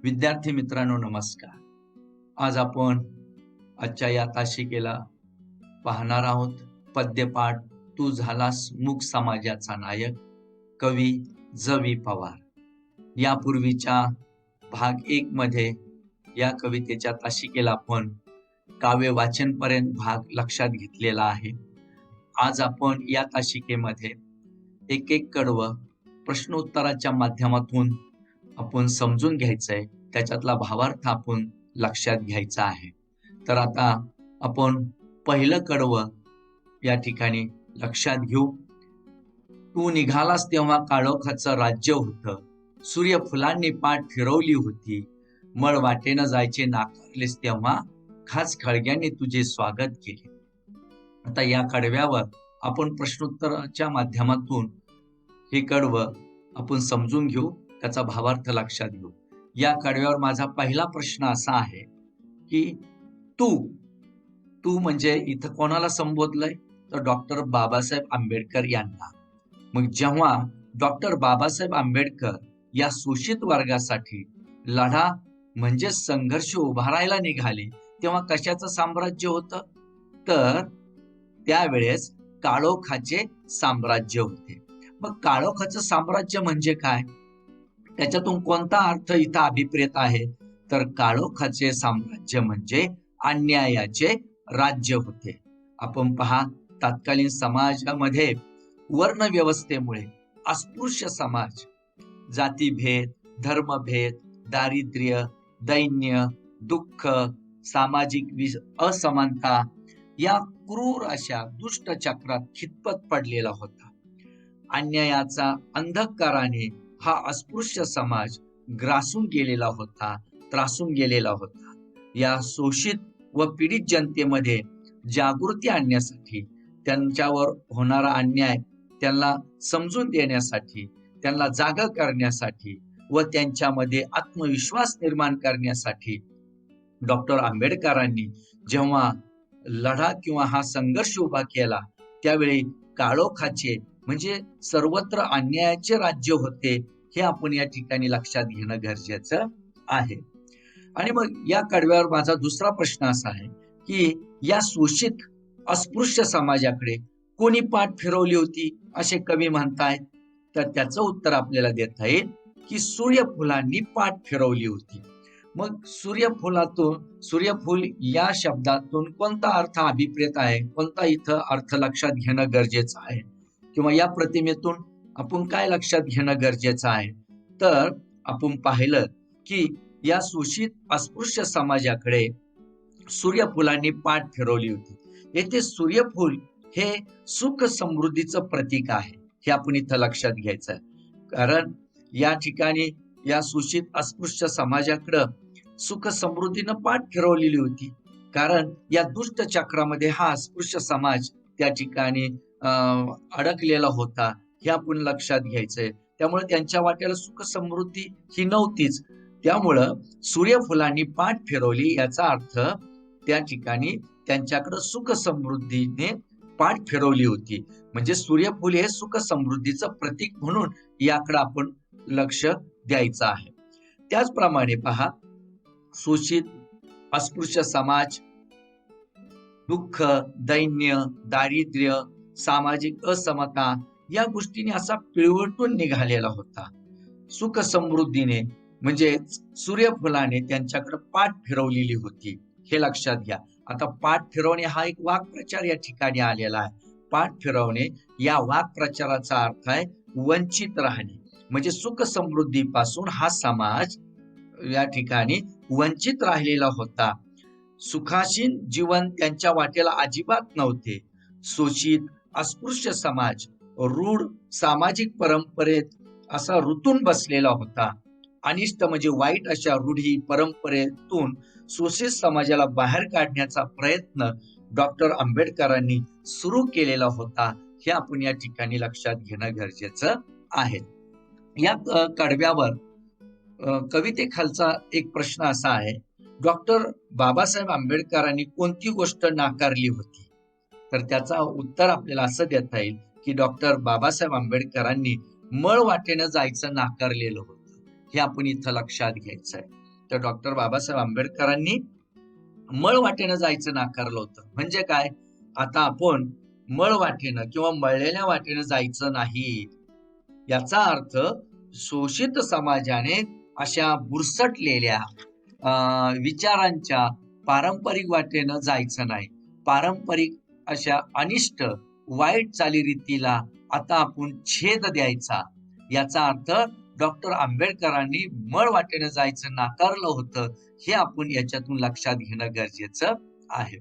विद्यार्थी मित्रांनो नमस्कार. आज आपण आजच्या या तासिकेला पाहणार आहोत पद्यपाठ तू झालास मूक समाजाचा नायक, कवी ज.वी. पवार. यापूर्वीच्या भाग 1 मध्ये या कवितेच्या तासिकेला आपण काव्य वाचनपर्यंत भाग लक्षात घेतलेला आहे. आज आपण या तासिकेमध्ये एक कडवं प्रश्नोत्तराच्या माध्यमातून आपण समजून घ्यायचंय, त्याच्यातला भावार्थ आपण लक्षात घ्यायचा आहे. तर आता आपण पहिलं कडवं या ठिकाणी लक्षात घेऊ. तू निघालास तेव्हा काळोखाचं राज्य होतं, सूर्यफुलांनी पाठ फिरवली होती, मळ वाटेनं जायचे नाकारलेस तेव्हा खास खळग्यांनी तुझे स्वागत केले. आता या कडव्यावर आपण प्रश्नोत्तराच्या माध्यमातून हे कडवं आपण समजून घेऊ, त्याचा भावार्थ लक्षात घेऊ. या कडव्यावर माझा पहिला प्रश्न असा आहे की तू म्हणजे इथं कोणाला संबोधलंय, तर डॉक्टर बाबासाहेब आंबेडकर यांना. मग जेव्हा डॉक्टर बाबासाहेब आंबेडकर या शोषित वर्गासाठी लढा म्हणजे संघर्ष उभारायला निघाले, तेव्हा कशाचं साम्राज्य होतं, तर त्यावेळेस काळोखाचे साम्राज्य होते. मग काळोखाचं साम्राज्य म्हणजे काय, त्याच्यातून कोणता अर्थ इथं अभिप्रेत आहे, तर काळोखाचे साम्राज्य म्हणजे अन्यायाचे राज्य होते. आपण पहा, तत्कालीन समाजामध्ये वर्ण व्यवस्थेमुळे अस्पृश्य समाज, जातीभेद, धर्मभेद, दारिद्र्य, दैन्य, दुःख, सामाजिक असमानता या क्रूर अशा दुष्ट चक्रात खितपत पडलेला होता. अन्यायाचा अंधकाराने हा अस्पृश्य समाज ग्रासून गेलेला होता, त्रासून गेलेला होता. या शोषित व पीडित जनतेमध्ये जागृती आणण्यासाठी, त्यांच्यावर होणारा अन्याय त्यांना समजून देण्यासाठी, त्यांना जागा करण्यासाठी व त्यांच्यामध्ये आत्मविश्वास निर्माण करण्यासाठी डॉक्टर आंबेडकरांनी जेव्हा लढा किंवा हा संघर्ष उभा केला, त्यावेळी काळोखाचे म्हणजे सर्वत्र अन्यायाचे राज्य होते, हे आपण या ठिकाणी लक्षात घेणं गरजेचं आहे. आणि मग या कडव्यावर माझा दुसरा प्रश्न असा आहे की या शोषित अस्पृश्य समाजाकडे कोणी पाठ फिरवली होती असे कवी म्हणतायत, तर त्याचं उत्तर आपल्याला देता येईल की सूर्यफुलांनी पाठ फिरवली होती. मग सूर्यफूल या शब्दातून कोणता अर्थ अभिप्रेत आहे, कोणता इथं अर्थ लक्षात घेणं गरजेचं आहे, किंवा या प्रतिमेतून आपण काय लक्षात घेणं गरजेचं आहे, तर आपण पाहिलं की या शोषित अस्पृश्य समाजाकडे सूर्यफुलांनी पाठ फिरवली होती. येथे सूर्यफूल हे सुख समृद्धीचं प्रतीक आहे, हे आपण इथं लक्षात घ्यायचं. कारण या ठिकाणी या शोषित अस्पृश्य समाजाकडं सुख समृद्धीनं पाठ फिरवलेली होती, कारण या दुष्ट चक्रामध्ये हा अस्पृश्य समाज त्या ठिकाणी अडकलेला होता, हे आपण लक्षात घ्यायचंय. त्यामुळे त्यांच्या वाट्याला सुख समृद्धी ही नव्हतीच. त्यामुळं सूर्यफुलांनी पाठ फिरवली याचा अर्थ त्या ठिकाणी त्यांच्याकडे सुख समृद्धीने पाठ फिरवली होती, म्हणजे सूर्यफूल हे सुख समृद्धीचं प्रतीक म्हणून याकडे आपण लक्ष द्यायचं आहे. त्याचप्रमाणे पहा, शोषित अस्पृश्य समाज दुःख, दैन्य, दारिद्र्य, सामाजिक असमता या गोष्टीने असा पिळवटून निघालेला होता. सुख समृद्धीने म्हणजे सूर्यफुलाने त्यांच्याकडे पाठ फिरवलेली होती, हे लक्षात घ्या. आता पाठ फिरवणे हा एक वाक्प्रचार या ठिकाणी आलेला आहे. पाठ फिरवणे या वाक्प्रचाराचा अर्थ आहे वंचित राहणे, म्हणजे सुख समृद्धीपासून हा समाज या ठिकाणी वंचित राहिलेला होता. सुखासीन जीवन त्यांच्या वाटेला अजिबात नव्हते. शोषित अस्पृश्य समाज रूढ सामाजिक परंपरेत असा रुतून बसलेला होता. अनिष्ट म्हणजे वाईट अशा रूढी परंपरेतून शोषित समाजाला बाहेर काढण्याचा प्रयत्न डॉक्टर आंबेडकरांनी सुरू केलेला होता, हे आपण या ठिकाणी लक्षात घेणं गरजेचं आहे. या कडव्यावर कवितेखालचा एक प्रश्न असा आहे, डॉक्टर बाबासाहेब आंबेडकरांनी कोणती गोष्ट नाकारली होती, तर त्याचा उत्तर आपल्याला असं देता येईल की डॉक्टर बाबासाहेब आंबेडकरांनी मळ वाटेनं जायचं नाकारलेलं होतं, हे आपण इथं लक्षात घ्यायचंय. तर डॉक्टर बाबासाहेब आंबेडकरांनी मळ वाटेनं जायचं नाकारलं होतं. म्हणजे काय? आता आपण मळ वाटेनं किंवा मळलेल्या वाटेनं जायचं नाही. याचा अर्थ शोषित समाजाने अशा बुरसटलेल्या विचारांच्या पारंपरिक वाटेनं जायचं नाही. पारंपरिक अशा अनिष्ट वाईट चालीरीतीला आता आपण छेद द्यायचा. याचा अर्थ डॉक्टर आंबेडकरांनी मळ वाटेनं जायचं नाकारलं होतं, हे आपण याच्यातून लक्षात घेणं गरजेचं आहे.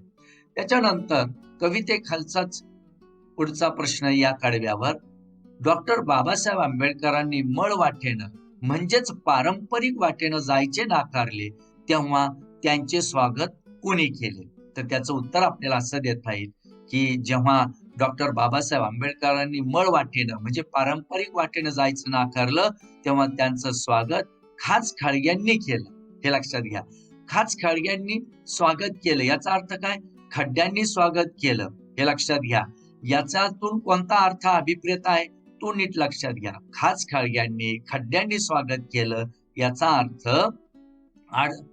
त्याच्यानंतर कवितेखालचाच पुढचा प्रश्न या कडव्यावर, डॉक्टर बाबासाहेब आंबेडकरांनी मळ वाटेनं म्हणजेच पारंपरिक वाटेनं जायचे नाकारले, तेव्हा त्यांचे स्वागत कोणी केले? तर त्याचं उत्तर आपल्याला असं देता येईल की जेव्हा डॉक्टर बाबासाहेब आंबेडकरांनी मळ वाटेनं म्हणजे पारंपरिक वाटेनं जायचं नाकारलं, तेव्हा त्यांचं स्वागत खाच खाळग्यांनी केलं. हे लक्षात घ्या. खाच खाळग्यांनी स्वागत केलं याचा अर्थ काय? खड्ड्यांनी स्वागत केलं, हे लक्षात घ्या. याच्यातून कोणता अर्थ अभिप्रेत आहे तो नीट लक्षात घ्या. खाच खाळग्यांनी खड्ड्यांनी स्वागत केलं याचा अर्थ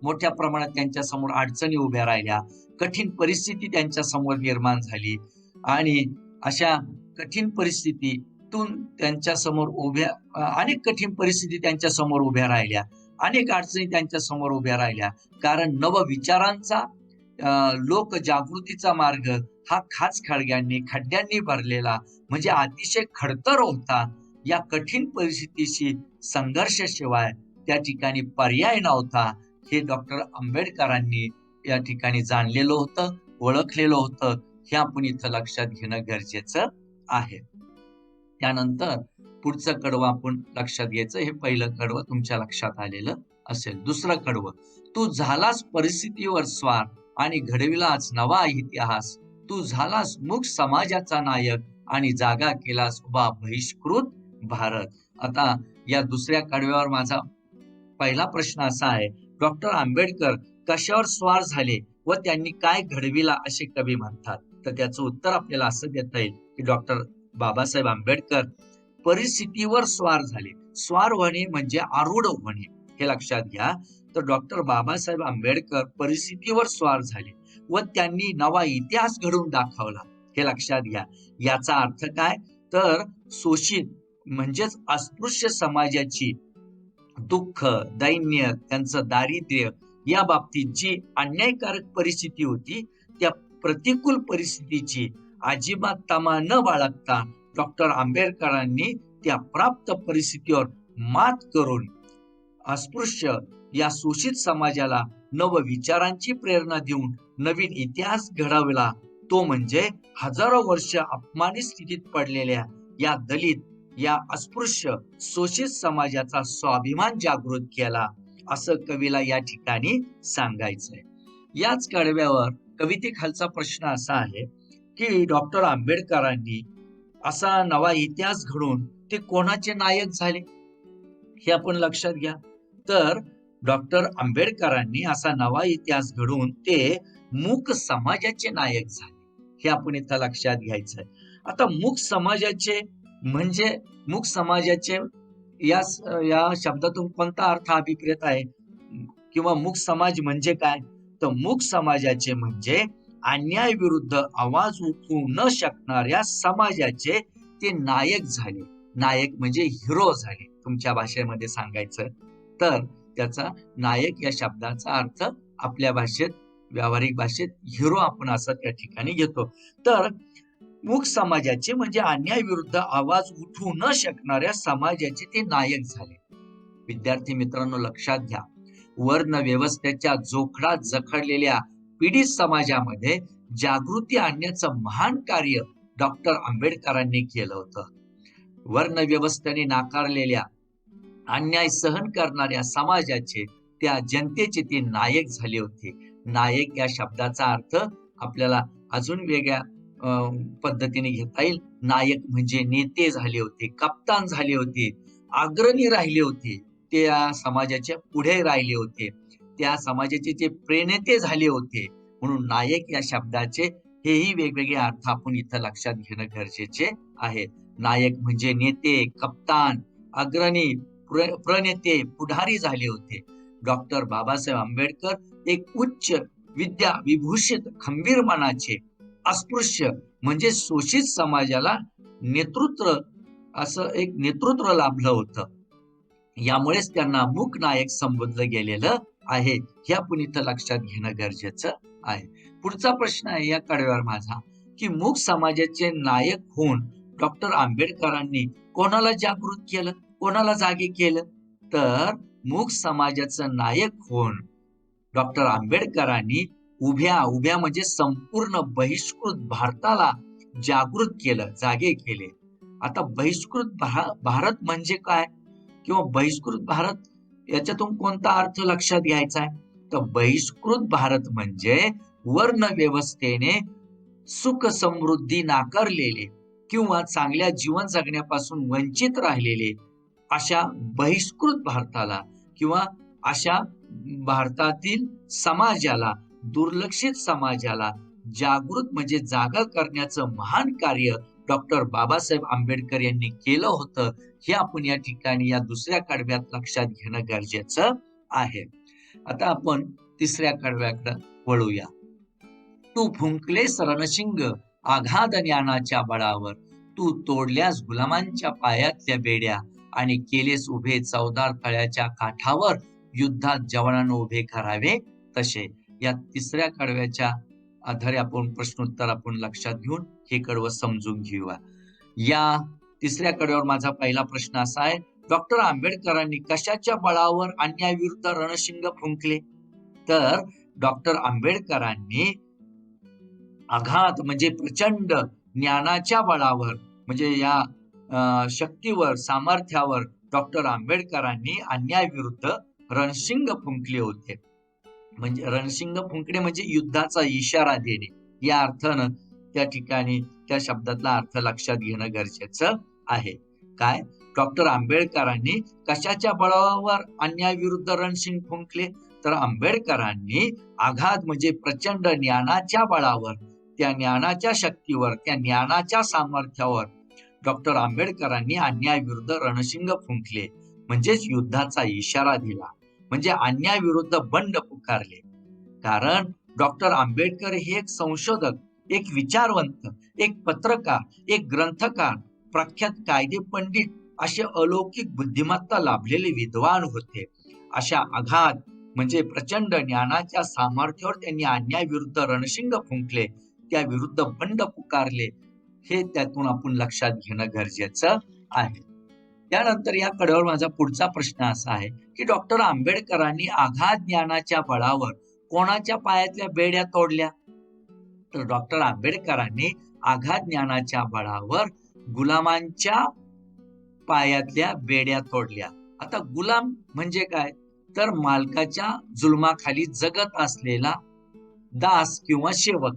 मोठ्या प्रमाणात त्यांच्या समोर अडचणी उभ्या राहिल्या, कठीण परिस्थिती त्यांच्या समोर निर्माण झाली आणि अशा कठीण परिस्थितीतून त्यांच्या समोर अनेक कठीण परिस्थिती त्यांच्या समोर उभ्या राहिल्या, अनेक अडचणी त्यांच्या समोर उभ्या राहिल्या. कारण नवविचारांचा लोक जागृतीचा मार्ग हा खाच खळग्यांनी खड्ड्यांनी भरलेला म्हणजे अतिशय खडतर होता. या कठीण परिस्थितीशी संघर्षाशिवाय त्या ठिकाणी पर्याय नव्हता, हे डॉक्टर आंबेडकरांनी या ठिकाणी जाणलेलं होतं, ओळखलेलं होतं. हे आपण इथं लक्षात घेणं गरजेचं आहे. त्यानंतर पुढचं कडवं आपण लक्षात घ्यायचं. हे पहिलं कडवं तुमच्या लक्षात आलेलं असेल. दुसरं कडवं, तू झालास परिस्थितीवर स्वार आणि घडविलाच नवा इतिहास, तू झालास मूक समाजाचा नायक आणि जागा केलास उभा बहिष्कृत भारत. आता या दुसऱ्या कडव्यावर माझा पहिला प्रश्न असा आहे, डॉक्टर आंबेडकर कशावर स्वार झाले व त्यांनी काय घडविला असे कवी म्हणतात? तर त्याचं उत्तर आपल्याला असं देता येईल की डॉक्टर बाबासाहेब आंबेडकर परिस्थितीवर स्वार झाले. स्वार होणे म्हणजे आरूढ होणे, हे लक्षात घ्या. तर डॉक्टर बाबासाहेब आंबेडकर परिस्थितीवर स्वार झाले व त्यांनी नवा इतिहास घडवून दाखवला, हे लक्षात घ्या. याचा अर्थ काय? तर शोषित म्हणजेच अस्पृश्य समाजाची दुःख, दैन्य, त्यांचं दारिद्र्य या बाबतीत जी अन्यायकारक परिस्थिती होती, त्या प्रतिकूल परिस्थितीची अजिबात तमा न बाळगता डॉक्टर आंबेडकरांनी त्या प्राप्त परिस्थितीवर मात करून अस्पृश्य या शोषित समाजाला नवविचारांची प्रेरणा देऊन नवीन इतिहास घडवला. तो म्हणजे हजारो वर्ष अपमानित स्थितीत पडलेल्या या दलित, या अस्पृश्य शोषित समाजाचा स्वाभिमान जागृत केला, असं कवीला या ठिकाणी सांगायचंय. याच कडव्यावर कवितेखालचा प्रश्न असा आहे की डॉक्टर आंबेडकरांनी असा नवा इतिहास घडून ते कोणाचे नायक झाले, हे आपण लक्षात घ्या. तर डॉक्टर आंबेडकरांनी असा नवा इतिहास घडून ते मूक समाजाचे नायक झाले, हे आपण इथं लक्षात घ्यायचंय. आता मूक समाजाचे म्हणजे मूक समाजाचे या शब्दातून कोणता अर्थ अभिप्रेत आहे किंवा मूक समाज म्हणजे काय? तर मूक समाजाचे म्हणजे अन्याय विरुद्ध आवाज उठवू न शकणाऱ्या समाजाचे ते नायक झाले. नायक म्हणजे हिरो झाले तुमच्या भाषेमध्ये सांगायचं तर. त्याचा नायक या शब्दाचा अर्थ आपल्या भाषेत, व्यावहारिक भाषेत हिरो आपण असं त्या ठिकाणी घेतो. तर मूक समाजाचे म्हणजे अन्याय विरुद्ध आवाज उठवू न शकणाऱ्या समाजाचे ते नायक झाले. विद्यार्थी मित्रांनो लक्षात घ्या, वर्ण व्यवस्थेच्या जोखडात जखडलेल्या पीडित समाजामध्ये जागृती आणण्याचं महान कार्य डॉक्टर आंबेडकरांनी केलं होतं. वर्ण व्यवस्थेने नाकारलेल्या, अन्याय सहन करणाऱ्या समाजाचे, त्या जनतेचे ते नायक झाले होते. नायक या शब्दाचा अर्थ आपल्याला अजून वेगळ्या पद्धतीने घेता येईल. नायक म्हणजे नेते झाले होते, कप्तान झाले होते, अग्रणी राहिले होते, त्या समाजाच्या पुढे राहिले होते, त्या समाजाचे जे प्रेरणाते झाले होते. म्हणून नायक या शब्दाचे हेही वेगवेगळे अर्थ आपण इथं लक्षात घेणं गरजेचे आहे. नायक म्हणजे नेते, कप्तान, अग्रणी, प्रणेते, पुढारी झाले होते. डॉक्टर बाबासाहेब आंबेडकर एक उच्च विद्या विभूषित खंबीर मनाचे अस्पृश्य म्हणजे शोषित समाजाला नेतृत्व असं एक नेतृत्व लाभलं होतं. यामुळेच त्यांना मूक नायक संबोधलं गेलेलं आहे. हे आपण इथं लक्षात घेणं गरजेचं आहे. पुढचा प्रश्न आहे या कडव्यावर माझा, की मूक समाजाचे नायक होऊन डॉक्टर आंबेडकरांनी कोणाला जागृत केलं, कोणाला जागे केलं? तर मूक समाजाचं नायक होऊन डॉक्टर आंबेडकरांनी उभ्या म्हणजे संपूर्ण बहिष्कृत भारताला जागृत केलं, जागे केले. आता बहिष्कृत भारत म्हणजे काय किंवा बहिष्कृत भारत याच्यातून कोणता अर्थ लक्षात घ्यायचा आहे? तर बहिष्कृत भारत म्हणजे वर्ण व्यवस्थेने सुख समृद्धी नाकारलेले किंवा चांगल्या जीवन जगण्यापासून वंचित राहिलेले अशा बहिष्कृत भारताला किंवा अशा भारतातील समाजाला, दुर्लक्षित समाजाला जागृत म्हणजे जागा करण्याचं महान कार्य डॉक्टर बाबासाहेब आंबेडकर यांनी केलं होतं. हे आपण या ठिकाणी या दुसऱ्या कडव्यात लक्षात घेणं गरजेचं आहे. आता आपण तिसऱ्या कडव्याकडे वळूया. तू फुंकलेस रणशिंग आघात ज्ञानाच्या बळावर, तू तोडल्यास गुलामांच्या पायातल्या बेड्या आणि केलेस उभे चवदार तळ्याच्या काठावर, युद्धात जवानांना उभे करावे तसे. या तिसऱ्या कडव्याच्या आधारे आपण प्रश्नोत्तर आपण लक्षात घेऊन हे कडवं समजून घेऊया. या तिसऱ्या कडव्यावर माझा पहिला प्रश्न असा आहे, डॉक्टर आंबेडकरांनी कशाच्या बळावर अन्यायाविरुद्ध रणशिंग फुंकले? तर डॉक्टर आंबेडकरांनी आघात म्हणजे प्रचंड ज्ञानाच्या बळावर म्हणजे या शक्तीवर, सामर्थ्यावर डॉक्टर आंबेडकरांनी अन्यायाविरुद्ध रणशिंग फुंकले होते. म्हणजे रणशिंग फुंकणे म्हणजे युद्धाचा इशारा देणे या अर्थानं त्या ठिकाणी त्या शब्दातला अर्थ लक्षात घेणं गरजेचं आहे. काय? डॉक्टर आंबेडकरांनी कशाच्या बळावर अन्यायाविरुद्ध रणशिंग फुंकले? तर आंबेडकरांनी आघात म्हणजे प्रचंड ज्ञानाच्या बळावर, त्या ज्ञानाच्या शक्तीवर, त्या ज्ञानाच्या सामर्थ्यावर डॉक्टर आंबेडकरांनी अन्यायाविरुद्ध रणशिंग फुंकले म्हणजेच युद्धाचा इशारा दिला, म्हणजे अन्यायाविरुद्ध बंड पुकारले. कारण डॉक्टर आंबेडकर हे एक संशोधक, एक विचारवंत, एक पत्रकार, एक ग्रंथकार, प्रख्यात कायदे पंडित असे अलौकिक बुद्धिमत्ता लाभलेले विद्वान होते. अशा आघात म्हणजे प्रचंड ज्ञानाच्या सामर्थ्यावर त्यांनी अन्यायाविरुद्ध रणशिंग फुंकले, त्या विरुद्ध बंड पुकारले. हे त्यातून आपण लक्षात घेणं गरजेचं आहे. त्यानंतर या कडेवर माझा पुढचा प्रश्न असा आहे, की डॉक्टर आंबेडकरांनी आघात ज्ञानाच्या बळावर कोणाच्या पायातल्या बेड्या तोडल्या? तर डॉक्टर आंबेडकरांनी आघात ज्ञानाच्या बळावर गुलामांच्या पायातल्या बेड्या तोडल्या. आता गुलाम म्हणजे काय? तर मालकाच्या जुलमाखाली जगत असलेला दास किंवा सेवक,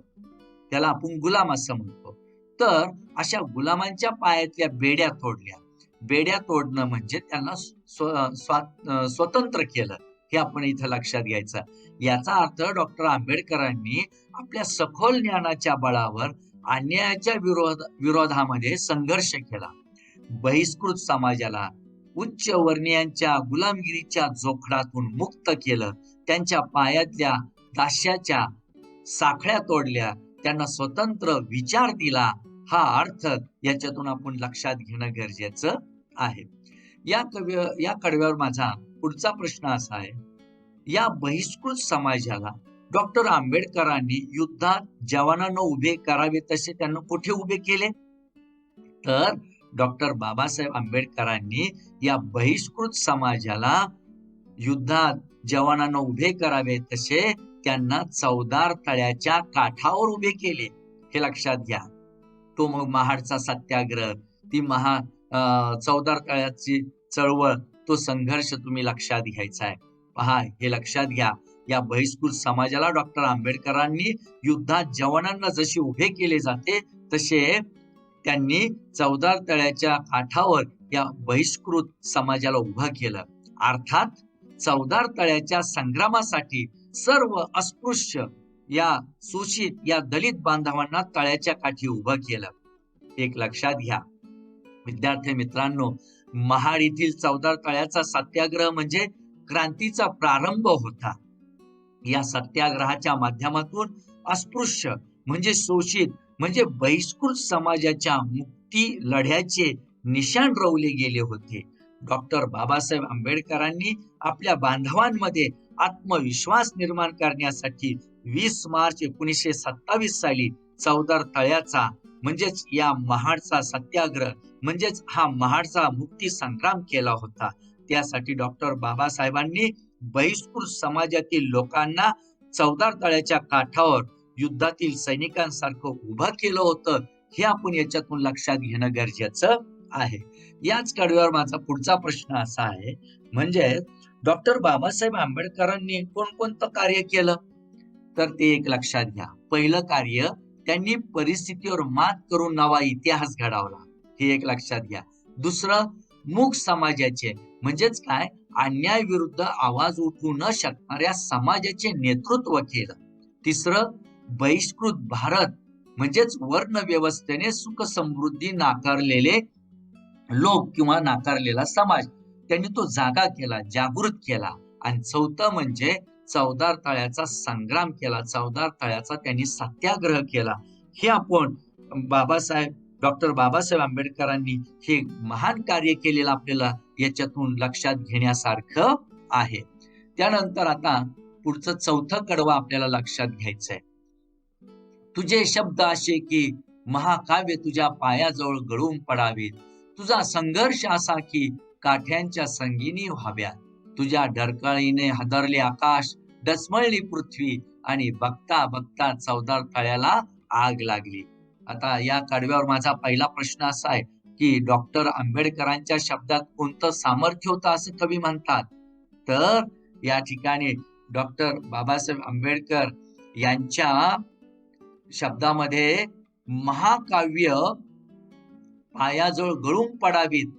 त्याला आपण गुलाम असं म्हणतो. तर अशा गुलामांच्या पायातल्या बेड्या तोडल्या. बेड्या तोडणं म्हणजे त्यांना स्वतंत्र केलं, हे आपण इथं लक्षात घ्यायचं. याचा अर्थ डॉक्टर आंबेडकरांनी आपल्या सखोल ज्ञानाच्या बळावर अन्यायाच्या विरोधामध्ये संघर्ष केला. बहिष्कृत समाजाला उच्च वर्णीयांच्या गुलामगिरीच्या जोखडातून मुक्त केलं. त्यांच्या पायातल्या दास्याच्या साखळ्या तोडल्या, त्यांना स्वतंत्र विचार दिला. हा अर्थ याच्यातून आपण लक्षात घेणं गरजेचं आहे. या कडव्यावर माझा पुढचा प्रश्न असा आहे, या बहिष्कृत समाजाला डॉक्टर आंबेडकरांनी युद्धात जवानांना उभे करावे तसे त्यांना कुठे उभे केले? तर डॉक्टर बाबासाहेब आंबेडकरांनी या बहिष्कृत समाजाला युद्धात जवानांना उभे करावे तसे त्यांना चवदार तळ्याच्या काठावर उभे केले. हे लक्षात घ्या. तो मग महाडचा सत्याग्रह, ती चवदार तळ्याची चळवळ, तो संघर्ष तुम्ही लक्षात घ्यायचा आहे. पहा, हे लक्षात घ्या. या बहिष्कृत समाजाला डॉक्टर आंबेडकरांनी युद्धात जवानांना जसे उभे केले जाते तसे त्यांनी चवदार तळ्याच्या काठावर या बहिष्कृत समाजाला उभं केलं. अर्थात चवदार तळ्याच्या संग्रामासाठी सर्व अस्पृश्य या शोषित या दलित बांधवांना तळ्याच्या काठी उभं केलं. एक लक्षात घ्या विद्यार्थी मित्रांनो, महाड येथील चवदार तळ्याचा सत्याग्रह म्हणजे क्रांतीचा प्रारंभ होता. या सत्याग्रहाच्या माध्यमातून अस्पृश्य म्हणजे शोषित म्हणजे बहिष्कृत समाजाच्या मुक्ती लढ्याचे निशाण रोवले गेले होते. डॉक्टर बाबासाहेब आंबेडकरांनी आपल्या बांधवांमध्ये आत्मविश्वास निर्माण करण्यासाठी 20 मार्च 1927 साली चौदार तळ्याचा म्हणजेच या महाडचा सत्याग्रह म्हणजेच हा महाडचा मुक्ती संग्राम केला होता. त्यासाठी डॉक्टर बाबासाहेबांनी बहिष्कृत समाजातील लोकांना चौदार तळ्याच्या काठावर युद्धातील सैनिकांसारखं उभं केलं होतं. हे आपण याच्यातून लक्षात घेणं गरजेचं आहे. याच कडव्यावर माझा पुढचा प्रश्न असा आहे, म्हणजे डॉक्टर बाबासाहेब आंबेडकरांनी कोणकोणतं कार्य केलं, तर ते एक लक्षात घ्या. पहिलं कार्य, त्यांनी परिस्थितीवर मात करून नवा इतिहास घडवला, हे एक लक्षात घ्या. दुसरं, मूक समाजाचे म्हणजेच काय, अन्याय विरुद्ध आवाज उठवू न शकणाऱ्या समाजाचे नेतृत्व केलं. तिसरं, बहिष्कृत भारत म्हणजेच वर्ण व्यवस्थेने सुख समृद्धी नाकारलेले लोक किंवा नाकारलेला समाज त्यांनी तो जागा केला, जागृत केला. आणि चौथं म्हणजे चौदार तळ्याचा संग्राम केला, चौदार तळ्याचा त्यांनी सत्याग्रह केला. हे आपण डॉक्टर बाबासाहेब आंबेडकरांनी हे महान कार्य केलेलं आपल्याला याच्यातून लक्षात घेण्यासारखं आहे. त्यानंतर आता पुढचं चौथं कडवं आपल्याला लक्षात घ्यायचंय. तुझे शब्द असे की महाकाव्य तुझ्या पायाजवळ गळून पडावेत, तुझा संघर्ष असा की काठ्यांच्या संगीनी व्हाव्यात, तुझ्या डरकाळीने हादरले आकाश, डचमळली पृथ्वी आणि बघता बघता चौदार तळ्याला आग लागली. आता या कडव्यावर माझा पहिला प्रश्न असा आहे की डॉक्टर आंबेडकरांच्या शब्दात कोणतं सामर्थ्य होतं असं कवी म्हणतात, तर या ठिकाणी डॉक्टर बाबासाहेब आंबेडकर यांच्या शब्दामध्ये महाकाव्य पायाजवळ गळून पडावीत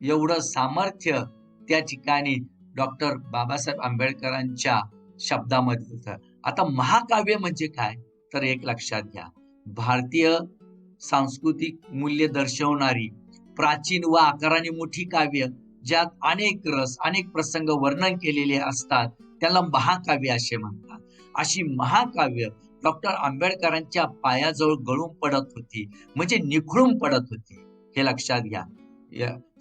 एवढं सामर्थ्य त्या ठिकाणी डॉक्टर बाबासाहेब आंबेडकरांच्या शब्दामध्ये होतं. आता महाकाव्य म्हणजे काय, तर एक लक्षात घ्या, भारतीय सांस्कृतिक मूल्य दर्शवणारी प्राचीन व आकाराने मोठी काव्य ज्यात अनेक रस अनेक प्रसंग वर्णन केलेले असतात त्याला महाकाव्य असे म्हणतात. अशी महाकाव्य डॉक्टर आंबेडकरांच्या पायाजवळ गळून पडत होती, म्हणजे निखळून पडत होती, हे लक्षात घ्या.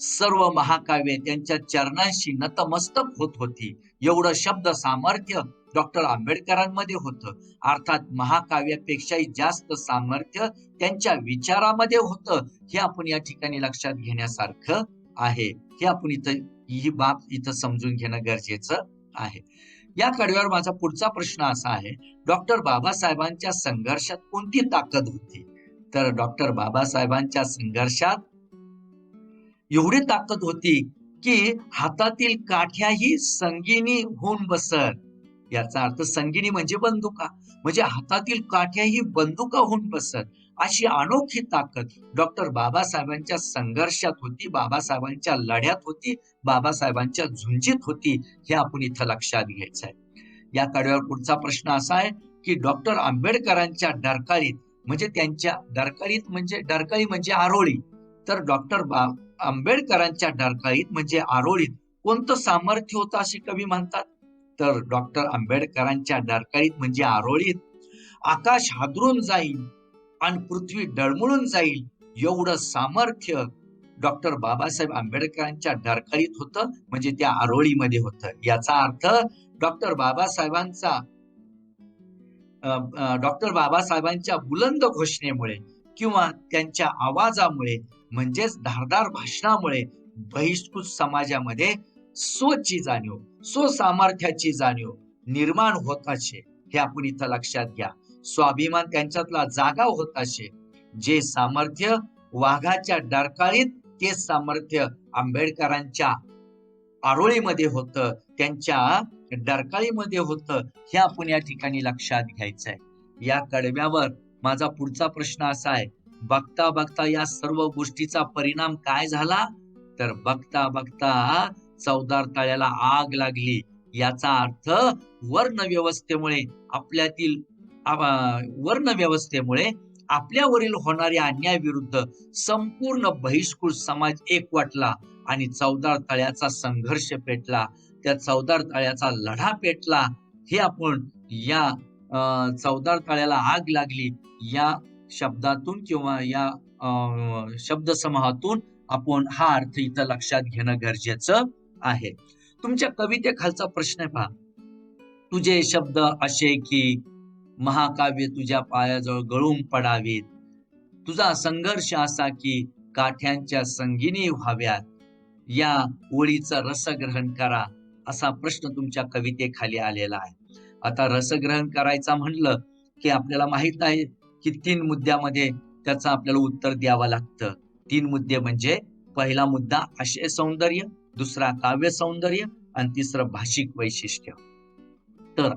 सर्व महाकाव्य त्यांच्या चरणांशी नतमस्तक होत होती. एवढं शब्द सामर्थ्य डॉक्टर आंबेडकरांमध्ये होतं. अर्थात महाकाव्यापेक्षाही जास्त सामर्थ्य त्यांच्या विचारामध्ये होतं. हे आपण या ठिकाणी लक्षात घेण्यासारखं आहे. हे आपण ही बाब इथं समजून घेणं गरजेचं आहे. या कडव्यावर माझा पुढचा प्रश्न असा आहे, डॉक्टर बाबासाहेबांच्या संघर्षात कोणती ताकद होती, तर डॉक्टर बाबासाहेबांच्या संघर्षात एवढी ताकद होती की हातातील काठ्याही संगिनी होऊन बसत. याचा अर्थ संगिनी म्हणजे बंदुका, म्हणजे हातातील काठ्याही बंदुका होऊन बसत. अशी अनोखी ताकद डॉक्टर बाबासाहेबांच्या संघर्षात होती, बाबासाहेबांच्या लढ्यात होती, बाबासाहेबांच्या झुंजीत होती. हे आपण इथं लक्षात घ्यायचं आहे. या कडव्यावर पुढचा प्रश्न असा आहे की डॉक्टर आंबेडकरांच्या डरकाळीत म्हणजे त्यांच्या डरकाळी म्हणजे आरोळी, तर डॉक्टर आंबेडकरांच्या डरकाळीत म्हणजे आरोळीत कोणतं सामर्थ्य होतं असे कवी म्हणतात, तर डॉक्टर आंबेडकरांच्या डरकाळीत म्हणजे आरोळीत आकाश हादरून जाईल आणि पृथ्वी डळमळून जाईल एवढं सामर्थ्य डॉक्टर बाबासाहेब आंबेडकरांच्या डरकाळीत होतं, म्हणजे त्या आरोळीमध्ये होतं. याचा अर्थ डॉक्टर बाबासाहेबांच्या बुलंद घोषणेमुळे किंवा त्यांच्या आवाजामुळे म्हणजेच धारदार भाषणामुळे बहिष्कृत समाजामध्ये स्वची जाणीव, स्वसामर्थ्याची जाणीव निर्माण होत असे. हे आपण इथं लक्षात घ्या. स्वाभिमान त्यांच्यातला जागा होत असे. जे सामर्थ्य वाघाच्या डरकाळीत ते सामर्थ्य आंबेडकरांच्या आरोळीमध्ये होतं, त्यांच्या डरकाळीमध्ये होतं. हे आपण या ठिकाणी लक्षात घ्यायचंय. या कडव्यावर माझा पुढचा प्रश्न असा आहे, बघता बघता या सर्व गोष्टीचा परिणाम काय झाला, तर बघता बघता चौदार तळ्याला आग लागली. याचा अर्थ वर्णव्यवस्थेमुळे आपल्यावरील होणाऱ्या अन्यायाविरुद्ध संपूर्ण बहिष्कृत समाज एकवटला आणि चवदार तळ्याचा संघर्ष पेटला, त्या चवदार तळ्याचा लढा पेटला. हे आपण या चवदार तळ्याला आग लागली या शब्दातून किंवा या शब्दसमूहातून आपण हा अर्थ इथं लक्षात घेणं गरजेचं आहे. तुमच्या कवितेखालचा प्रश्न आहे पहा. तुझे शब्द असे की महाकाव्य तुझ्या पायाजवळ गळून पडावेत, तुझा संघर्ष असा की काठ्यांच्या संगिनी व्हाव्यात, या ओळीचं रसग्रहण करा, असा प्रश्न तुमच्या कवितेखाली आलेला आहे. आता रसग्रहण करायचा म्हणलं की आपल्याला माहित आहे की 3 मुद्द्यामध्ये त्याचं आपल्याला उत्तर द्यावं लागतं. 3 मुद्दे म्हणजे पहिला मुद्दा आशय सौंदर्य, दुसरा काव्य सौंदर्य आणि तिसरं भाषिक वैशिष्ट्य. तर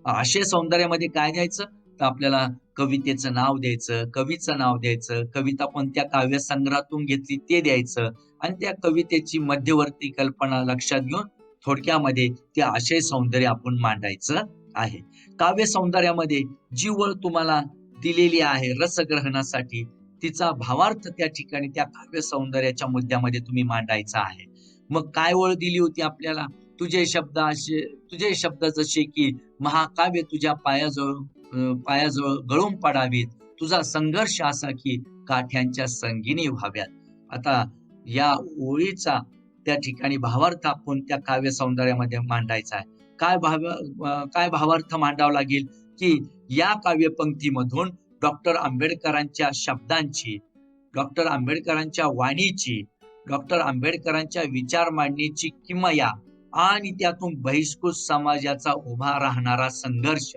आशय सौंदर्यामध्ये काय द्यायचं, तर आपल्याला कवितेचं नाव द्यायचं, कवीचं नाव द्यायचं, कविता कोणत्या काव्य संग्रहातून घेतली ते द्यायचं आणि त्या कवितेची मध्यवर्ती कल्पना लक्षात घेऊन थोडक्यामध्ये ते आशय सौंदर्य आपण मांडायचं आहे. काव्य सौंदर्यामध्ये जी वळ तुम्हाला दिलेली आहे रसग्रहणासाठी, तिचा भावार्थ त्या ठिकाणी त्या काव्य सौंदर्याच्या मुद्द्यामध्ये तुम्ही मांडायचा आहे. मग काय वळ दिली होती आपल्याला, तुझे शब्द जसे की महाकाव्य तुझ्या पायाजवळ गळून पडावीत, तुझा संघर्ष असा की काठ्यांच्या संगिनी व्हाव्यात. आता या ओळीचा त्या ठिकाणी भावार्थ आपण त्या काव्य सौंदर्यामध्ये मांडायचा आहे. काय भावार्थ मांडावा लागेल की या काव्य पंक्तीमधून डॉक्टर आंबेडकरांच्या शब्दांची, डॉक्टर आंबेडकरांच्या वाणीची, डॉक्टर आंबेडकरांच्या विचार मांडणीची किमया आणि त्यातून बहिष्कृत समाजाचा उभा राहणारा संघर्ष,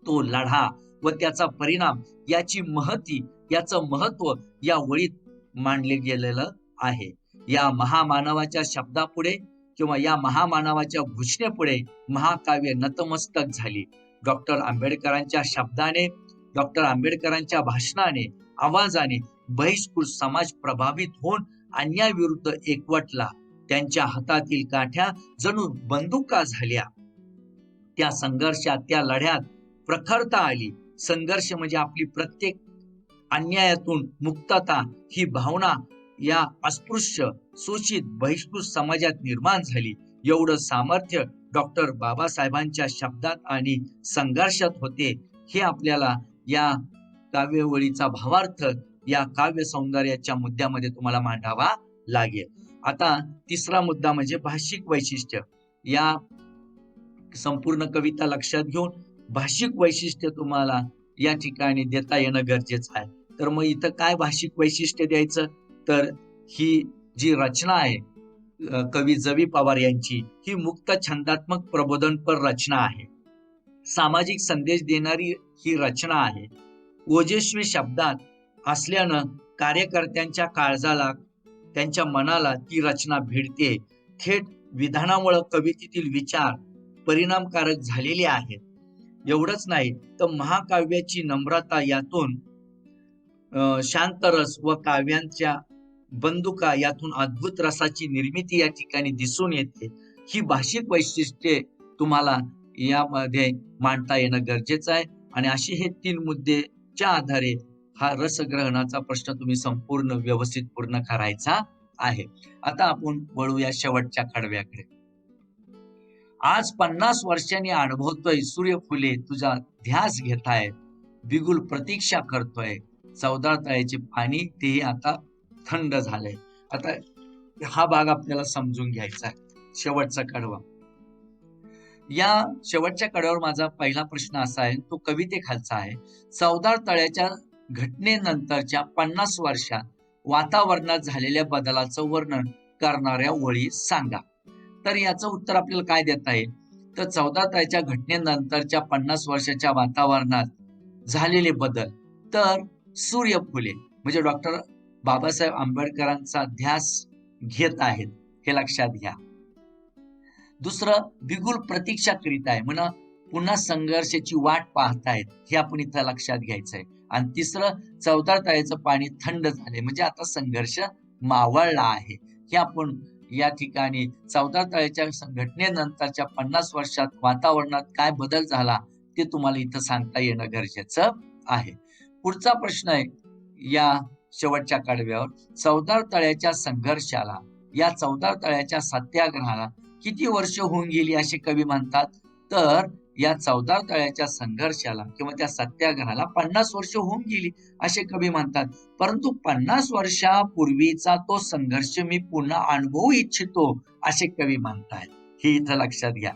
तो लढा व त्याचा परिणाम याचं महत्व या वळीत मांडले गेलेलं आहे. या महामानवाच्या शब्दापुढे किंवा या महामानवाच्या घोषणेपुढे महाकाव्य नतमस्तक झाली. डॉक्टर आंबेडकरांच्या शब्दाने, डॉक्टर आंबेडकरांच्या भाषणाने, आवाजाने बहिष्कृत समाज प्रभावित होऊन अन्यायाविरुद्ध एकवटला. त्यांच्या हातातील काठ्या जणू बंदुका झाल्या. त्या संघर्षात, त्या लढ्यात प्रखरता आली. संघर्ष म्हणजे आपली प्रत्येक अन्यायातून मुक्तता ही भावना या अस्पृश्य, शोषित, बहिष्कृत समाजात निर्माण झाली. एवढं सामर्थ्य डॉक्टर बाबासाहेबांच्या शब्दात आणि संघर्षात होते. हे आपल्याला या काव्यवळीचा भावार्थ या काव्य सौंदर्याच्या मुद्द्यामध्ये तुम्हाला मांडावा लागेल. आता तिसरा मुद्दा म्हणजे भाषिक वैशिष्ट्य. या संपूर्ण कविता लक्षात घेऊन भाषिक वैशिष्ट्य तुम्हाला या ठिकाणी देता येणं गरजेचं आहे. तर मग इथं काय भाषिक वैशिष्ट्य द्यायचं, तर ही जी रचना आहे कवी जवी पवार यांची, ही मुक्त छंदात्मक प्रबोधनपर रचना आहे. सामाजिक संदेश देणारी ही रचना आहे. ओजस्वी शब्दात असल्यानं कार्यकर्त्यांच्या काळजाला, त्यांच्या मनाला ती रचना भिडते. थेट विधानामुळे कवितेतील विचार परिणामकारक झालेले आहेत. एवढंच नाही तर महाकाव्याची नम्रता यातून, शांतरस व काव्यांच्या बंदुका यातून अद्भुत रसाची निर्मिती या ठिकाणी दिसून येते. ही भाषिक वैशिष्ट्ये तुम्हाला यामध्ये मांडता येणं गरजेचं आहे आणि असे हे 3 मुद्देच्या आधारे हा रसग्रहणाचा प्रश्न तुम्ही संपूर्ण व्यवस्थित पूर्ण करायचा आहे. आता आपण वळूया शेवटच्या कडव्याकडे. आज 50 वर्षांनी अनुभवतोय सूर्यफुले तुझा ध्यास घेतायत, बिगुल प्रतीक्षा करतोय, चवदार तळ्याचे पाणी तेही आता थंड झालंय. आता हा भाग आपल्याला समजून घ्यायचा आहे. शेवटचा कडवा. या शेवटच्या कडव्यावर माझा पहिला प्रश्न असा आहे, तो कवितेखालचा आहे. चवदार तळ्याच्या घटनेनंतरच्या 50 वर्षात वातावरणात झालेल्या बदलाचं वर्णन करणाऱ्या ओळी सांगा. तर याचं उत्तर आपल्याला काय देता येईल, तर चवदार तळ्याच्या घटनेनंतरच्या 50 वर्षाच्या वातावरणात झालेले बदल, तर सूर्यफुले म्हणजे डॉक्टर बाबासाहेब आंबेडकरांचा ध्यास घेत आहेत, हे लक्षात घ्या. दुसरं, बिगुल प्रतीक्षा करीत आहे, म्हणा पुन्हा संघर्षाची वाट पाहतायत, हे आपण इथं लक्षात घ्यायचंय. आणि तिसरं, चवदार तळ्याचं पाणी थंड झाले म्हणजे आता संघर्ष मावळला आहे. हे आपण या ठिकाणी चवदार तळ्याच्या घटनेनंतरच्या 50 वर्षात वातावरणात काय बदल झाला ते तुम्हाला इथं सांगता येणं गरजेचं आहे. पुढचा प्रश्न आहे या शेवटच्या कडव्यावर, चवदार तळ्याच्या संघर्षाला या चौदार तळ्याच्या सत्याग्रहाला किती वर्ष होऊन गेली असे कवी म्हणतात? तर या चौदार तळ्याच्या संघर्षाला किंवा त्या सत्याग्रहाला 50 वर्ष होऊन गेली असे कवी म्हणतात. परंतु 50 वर्षापूर्वीचा तो संघर्ष मी पुन्हा अनुभवू इच्छितो असे कवी म्हणतायत. हे इथं लक्षात घ्या.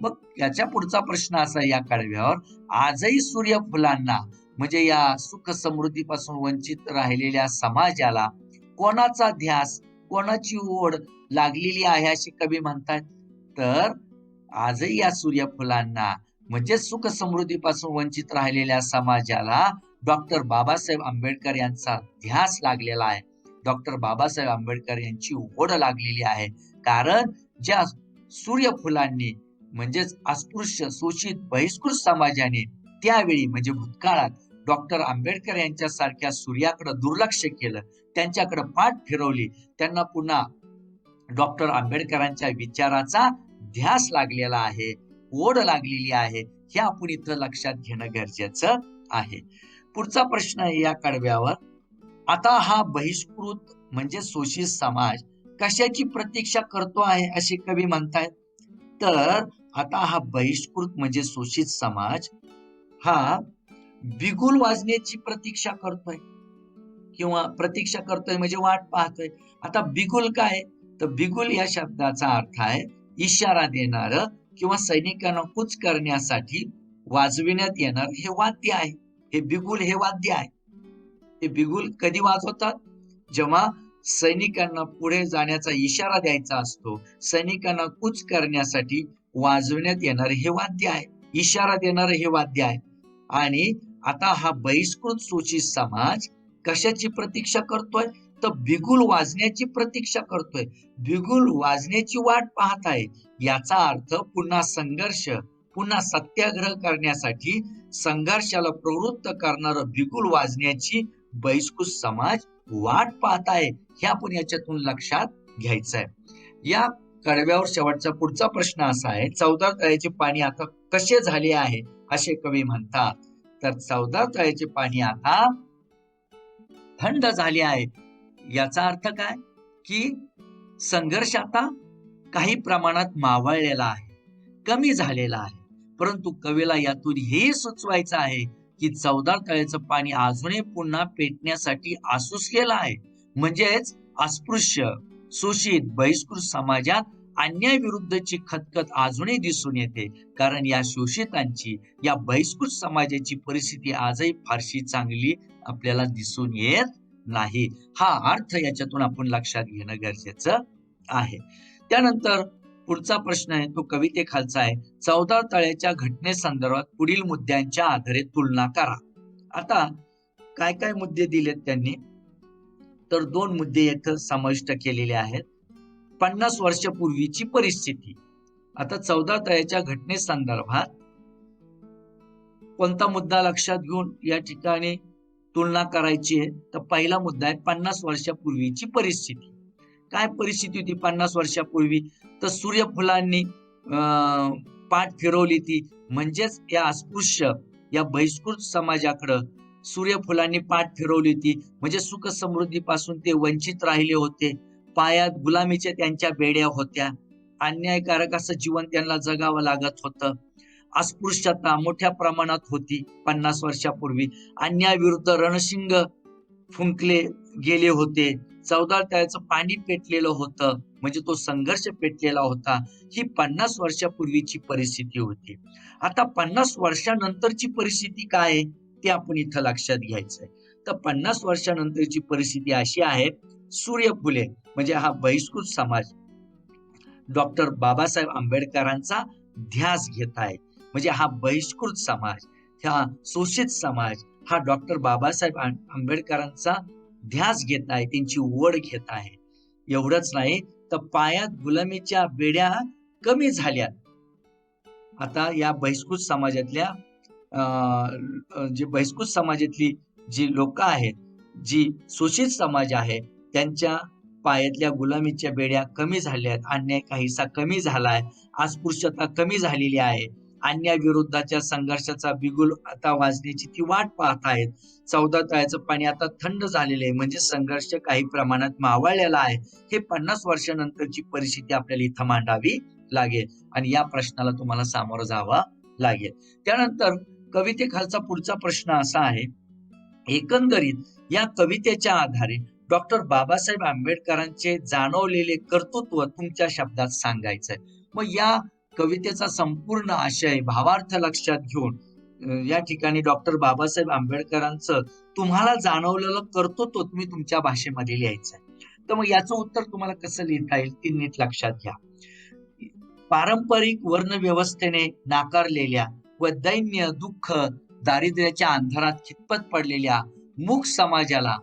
मग याच्या पुढचा प्रश्न असा या कडव्यावर, आजही सूर्यफुलांना म्हणजे या सुख समृद्धीपासून वंचित राहिलेल्या समाजाला कोणाचा ध्यास, कोणाची ओढ लागलेली आहे असे कवी म्हणतात? तर आजही या सूर्यफुलांना म्हणजे सुख समृद्धीपासून वंचित राहिलेल्या समाजाला डॉक्टर बाबासाहेब आंबेडकर यांचा ध्यास लागलेला आहे. डॉक्टर बाबासाहेब आंबेडकर यांची ओढ लागलेली आहे. कारण ज्या सूर्यफुलांनी म्हणजेच अस्पृश्य, शोषित, बहिष्कृत समाजाने त्यावेळी म्हणजे भूतकाळात डॉक्टर आंबेडकर यांच्यासारख्या सूर्याकडे दुर्लक्ष केलं, त्यांच्याकडे पाठ फिरवली, त्यांना पुन्हा डॉक्टर आंबेडकरांच्या विचाराचा ध्यास लागलेला आहे, ओढ लागलेली आहे, हे आपण इथं लक्षात घेणं गरजेचं आहे. पुढचा प्रश्न आहे या कडव्यावर, आता हा बहिष्कृत म्हणजे शोषित समाज कशाची प्रतीक्षा करतो आहे असे कवी म्हणतायत? तर आता हा बहिष्कृत म्हणजे शोषित समाज हा बिगुल वाजण्याची प्रतीक्षा करतोय किंवा प्रतीक्षा करतोय म्हणजे वाट पाहतोय. आता बिगुल काय? तर बिगुल या शब्दाचा अर्थ आहे इशारा देणार किंवा सैनिकांना कूच करण्यासाठी वाजविण्यात येणार हे वाद्य आहे. हे बिगुल हे वाद्य आहे. हे बिगुल कधी वाजवतात? जेव्हा सैनिकांना पुढे जाण्याचा इशारा द्यायचा असतो, सैनिकांना कूच करण्यासाठी वाजवण्यात येणारे हे वाद्य आहे, इशारा देणारे हे वाद्य आहे. आणि आता हा बहिष्कृत शोषित समाज कशाची प्रतीक्षा करतोय? तर बिगुल वाजण्याची प्रतीक्षा करतोय, बिगुल वाजण्याची वाट पाहत आहे. याचा अर्थ पुन्हा संघर्ष, पुन्हा सत्याग्रह करण्यासाठी संघर्षाला प्रवृत्त करणारं बिगुल वाजण्याची बहिष्कृत समाज वाट पाहत आहे, हे आपण याच्यातून लक्षात घ्यायचं आहे. या कडव्यावर शेवटचा पुढचा प्रश्न असा आहे, चौदार तळ्याचे पाणी आता कसे झाले आहे असे कवी म्हणतात? तर चौदार तळ्याचे पाणी आता थंड झाले आहे. याचा अर्थ काय? की संघर्ष आता काही प्रमाणात मावळलेला आहे, कमी झालेला आहे. परंतु कवीला यातून हे सुचवायचं आहे की चौदार तळ्याचं पाणी अजूनही पुन्हा पेटण्यासाठी आसुसलेलं आहे. म्हणजेच अस्पृश्य, शोषित, बहिष्कृत समाजात अन्याय विरुद्धची खतखत अजूनही दिसून येते. कारण या शोषितांची, या बहिष्कृत समाजाची परिस्थिती आजही फारशी चांगली आपल्याला दिसून येत नाही. हा अर्थ याच्यातून आपण लक्षात घेणं गरजेचं आहे. त्यानंतर पुढचा प्रश्न आहे तो कवितेखालचा आहे, चौदार तळ्याच्या घटनेसंदर्भात पुढील मुद्द्यांच्या आधारे तुलना करा. आता काय काय मुद्दे दिलेत त्यांनी? तर 2 मुद्दे इथं समाविष्ट केलेले आहेत. 50 वर्षापूर्वीची परिस्थिती. आता चौदार तळ्याच्या घटनेसंदर्भात कोणता मुद्दा लक्षात घेऊन या ठिकाणी तुलना करायची आहे? तर पहिला मुद्दा आहे 50 वर्षापूर्वीची परिस्थिती. काय परिस्थिती होती 50 वर्षापूर्वी? तर सूर्यफुलांनी पाठ फिरवली ती, म्हणजेच या अस्पृश्य, या बहिष्कृत समाजाकडे सूर्यफुलांनी पाठ फिरवली होती. म्हणजे सुख समृद्धीपासून ते वंचित राहिले होते. पायात गुलामीच्या त्यांच्या बेड्या होत्या. अन्यायकारक असं जीवन त्यांना जगावं लागत होतं. अस्पृश्यता मोठ्या प्रमाणात होती 50 वर्षापूर्वी. अन्यायाविरुद्ध रणशिंग फुंकले गेले होते. चौदार तळ्याचं पाणी पेटलेलं होतं, म्हणजे तो संघर्ष पेटलेला होता. ही 50 वर्षापूर्वीची परिस्थिती होती. आता 50 वर्षानंतरची परिस्थिती काय आहे ते आपण इथं लक्षात घ्यायचंय. तर 50 वर्षानंतरची परिस्थिती अशी आहे, सूर्यफुले म्हणजे हा बहिष्कृत समाज डॉक्टर बाबासाहेब आंबेडकरांचा ध्यास घेत आहे. म्हणजे हा बहिष्कृत समाज, हा शोषित समाज हा डॉक्टर बाबासाहेब आंबेडकरांचा ध्यास घेत आहे, त्यांची ओढ घेत आहे. एवढंच नाही तर पायात गुलामीच्या बेड्या कमी झाल्यात. आता या बहिष्कृत समाजातल्या जे बहिष्कृत समाजातली जी लोक आहेत, जी शोषित समाज आहे, त्यांच्या पायातल्या गुलामीच्या बेड्या कमी झाल्यात, अन्याय काहीसा कमी झालाय, अस्पृश्यता कमी झालेली आहे. अन्याय विरुद्धच्या संघर्षाचा बिगुल आता वाजण्याची ती वाट पाहत आहेत. 14 तळ्याचं पाणी आता थंड झालेलं आहे, म्हणजे संघर्ष काही प्रमाणात मावळलेला आहे. हे 50 वर्षानंतरची परिस्थिती आपल्याला इथं मांडावी लागेल आणि या प्रश्नाला तुम्हाला सामोरं जावं लागेल. त्यानंतर कवितेखालचा पुढचा प्रश्न असा आहे, एकंदरीत या कवितेच्या आधारे डॉक्टर बाबासाहेब आंबेडकरांचे जाणवलेले कर्तृत्व तुमच्या शब्दात सांगायचंय. मग या कवितेचा संपूर्ण आशय, भावार्थ लक्षात घेऊन या ठिकाणी डॉक्टर बाबासाहेब आंबेडकरांचं तुम्हाला जाणवलेलं कर्तृत्व तुम्ही तुमच्या भाषेमध्ये लिहायचंय. तर मग याचं उत्तर तुम्हाला कसं लिहिता येईल ते नीट लक्षात घ्या. पारंपरिक वर्ण व्यवस्थेने नाकारलेल्या व दैन्य, दुःख, दारिद्र्याच्या अंधारात खितपत पडलेल्या मूक समाजाला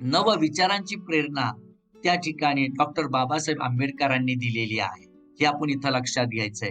नव विचारांची प्रेरणा त्या ठिकाणी डॉक्टर बाबासाहेब आंबेडकरांनी दिलेली आहे. हे आपण इथं लक्षात घ्यायचंय.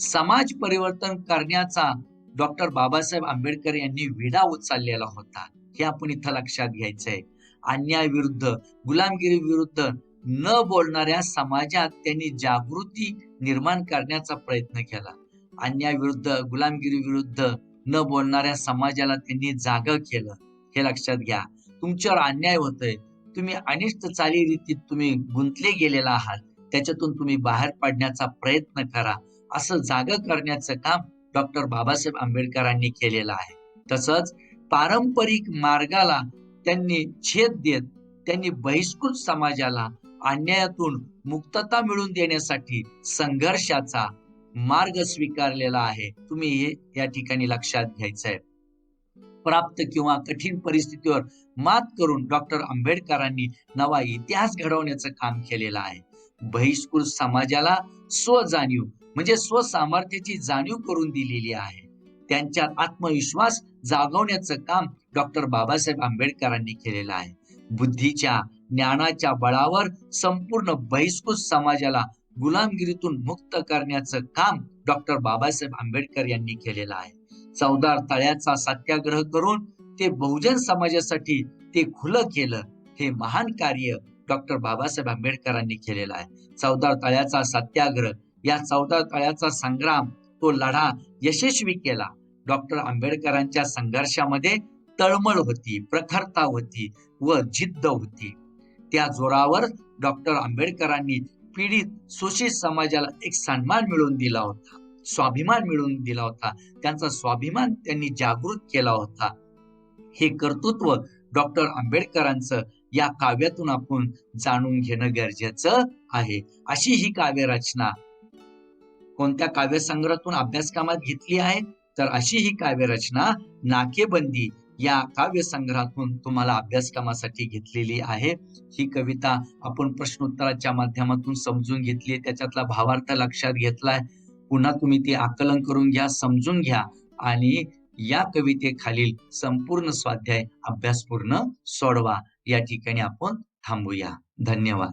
समाज परिवर्तन करण्याचा डॉक्टर बाबासाहेब आंबेडकर यांनी विडा उचललेला होता. हे आपण इथं लक्षात घ्यायचंय. अन्याय विरुद्ध, गुलामगिरी विरुद्ध न बोलणाऱ्या समाजात त्यांनी जागृती निर्माण करण्याचा प्रयत्न केला. अन्याय विरुद्ध, गुलामगिरी विरुद्ध न बोलणाऱ्या समाजाला त्यांनी जागं केलं. हे लक्षात घ्या. तुमच्यावर अन्याय होतोय, तुम्ही अनिष्ट चालीरीतीत तुम्ही गुंतले गेलेला आहात, त्याच्यातून तुम्ही बाहेर पडण्याचा प्रयत्न करा, असं जागं करण्याचं काम डॉक्टर बाबासाहेब आंबेडकरांनी केलेलं आहे. तसंच पारंपरिक मार्गाला त्यांनी छेद देत त्यांनी बहिष्कृत समाजाला अन्यायातून मुक्तता मिळवून देण्यासाठी संघर्षाचा मार्ग स्वीकारलेला आहे. तुम्ही हे या ठिकाणी लक्षात घ्यायचंय. प्राप्त किंवा कठीण परिस्थितीवर मात करून डॉक्टर आंबेडकरांनी नवा इतिहास घडवण्याचं काम केलेलं आहे. बहिष्कृत समाजाला स्वजाणीव म्हणजे स्वसामर्थ्याची जाणीव करून दिलेली आहे. त्यांच्यात आत्मविश्वास जागवण्याचं काम डॉक्टर बाबासाहेब आंबेडकरांनी केलेलं आहे. बुद्धीच्या, ज्ञानाच्या बळावर संपूर्ण बहिष्कृत समाजाला गुलामगिरीतून मुक्त करण्याचं काम डॉक्टर बाबासाहेब आंबेडकर यांनी केलेलं आहे. 14 तळ्याचा सत्याग्रह करून ते बहुजन समाजासाठी ते खुलं केलं. हे महान कार्य डॉक्टर बाबासाहेब आंबेडकरांनी केलेलं आहे. 14 तळ्याचा सत्याग्रह, या 14 तळ्याचा संग्राम, तो लढा यशस्वी केला. डॉक्टर आंबेडकरांच्या संघर्षामध्ये तळमळ होती, प्रखरता होती व जिद्द होती. त्या जोरावर डॉक्टर आंबेडकरांनी पीडित, शोषित समाजाला एक सन्मान मिळवून दिला होता, स्वाभिमान मिळवून दिला होता. त्यांचा स्वाभिमान त्यांनी जागृत केला होता. हे कर्तृत्व डॉक्टर आंबेडकरांचं या काव्यातून आपण जाणून घेणं गरजेचं आहे. अशी ही काव्यरचना कोणत्या काव्यसंग्रहातून अभ्यासक्रमात घेतली आहे, तर अशी ही काव्यरचना नाकेबंदी या काव्यसंग्रहातून तुम्हाला अभ्यासक्रमासाठी घेतलेली आहे. ही कविता आपण प्रश्नोत्तराच्या माध्यमातून समजून घेतली, त्याच्यातला भावार्थ लक्षात घेतलाय. पुन्हा तुम्ही ते आकलन करून घ्या, समजून घ्या आणि या कवितेखालील संपूर्ण स्वाध्याय अभ्यासपूर्ण सोडवा. या ठिकाणी आपण थांबूया. धन्यवाद.